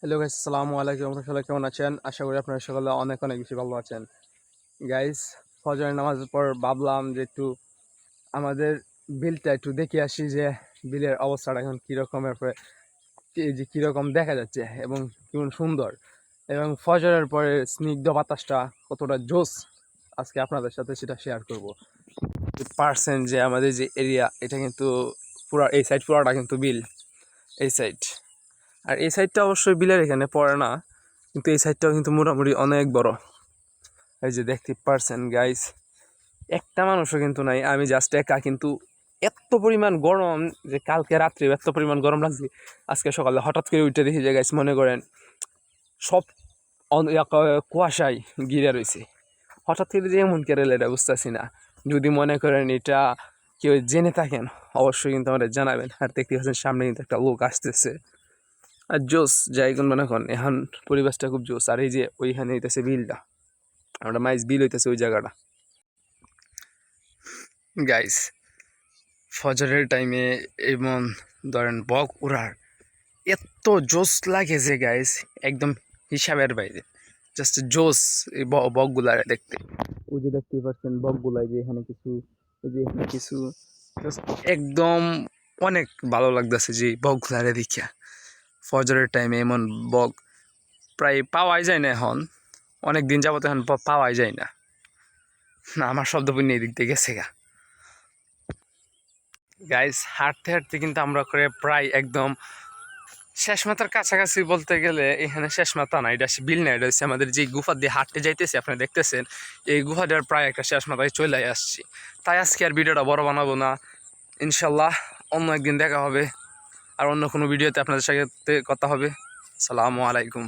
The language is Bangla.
হ্যালো গাইস, আসসালামু আলাইকুম। আপনারা সবাই কেমন আছেন? আশা করি আপনারা সকলে অনেক অনেক বেশি ভালো আছেন। গাইস, ফজরের নামাজের পর ভাবলাম যে একটু আমাদের বিলটা একটু দেখে আসি যে বিলের অবস্থাটা এখন কীরকম, এরপরে এই যে কীরকম দেখা যাচ্ছে এবং কেমন সুন্দর, এবং ফজরের পরে স্নিগ্ধ বাতাসটা কতটা জোস আজকে আপনাদের সাথে সেটা শেয়ার করব। পার্সেন্ট যে আমাদের যে এরিয়া, এটা কিন্তু পুরো এই সাইড পুরোটা কিন্তু বিল, এই সাইড। আর এই সাইডটা অবশ্যই বিলের এখানে পড়ে না, কিন্তু এই সাইডটাও কিন্তু মোটামুটি অনেক বড়। এই যে দেখতে পারছেন গাইস, একটা মানুষও কিন্তু নাই, আমি জাস্ট একা। কিন্তু এত পরিমাণ গরম যে কালকে রাত্রে এত পরিমাণ গরম লাগছে, আজকে সকালে হঠাৎ করে উঠে দেখি যে গাইস মনে করেন সব কুয়াশায় ঘিরে রয়েছে। হঠাৎ করে যে এমন কেড়ে এটা বুঝতেছি না। যদি মনে করেন এটা কেউ জেনে থাকেন অবশ্যই কিন্তু আমাদের জানাবেন। আর দেখতে পাচ্ছেন সামনে কিন্তু একটা লোক আসতেছে। আর জোস যাই কোন মনে করেন এখন পরিবেশটা খুব জোস। আর এই যে ওইখানে হইতেছে বিলটা, আমরা মাইজ বিল হইতেছে ওই জায়গাটা। গাইস, ফজরের টাইমে এমন ধরেন বক উড়ার এত জোস লাগে যে গাইস একদম হিসাবের বাইরে, জাস্ট জোস। এই বকগুলার দেখতে, ওই যে দেখতে পাচ্ছেন বকগুলাই যে এখানে কিছু, ওই যে এখানে কিছু, জাস্ট একদম অনেক ভালো লাগতেছে যে বকগুলারে দেখিয়া। ফজরের টাইমে এমন বক প্রায় পাওয়াই যায় না এখন, অনেক দিন যাবত এখন পাওয়াই যায় না। আমার শব্দপূর্ণ এই দিক থেকে গেছে গা। গাইস, হাঁটতে হাঁটতে কিন্তু আমরা করে প্রায় একদম শেষ মাথার কাছাকাছি বলতে গেলে, এখানে শেষ মাথা না, এটা বিল না, এটা হচ্ছে আমাদের যে গুফা দিয়ে হাঁটতে যাইতেছি আপনারা দেখতেছেন, এই গুফাটার প্রায় একটা শেষ মাথায় চলে আসছি। তাই আজকে আর ভিডিওটা বড় বানাবো না, ইনশাল্লাহ অন্য একদিন দেখা হবে আর অন্য কোনো ভিডিওতে আপনাদের সাথে কথা হবে। আসসালামু আলাইকুম।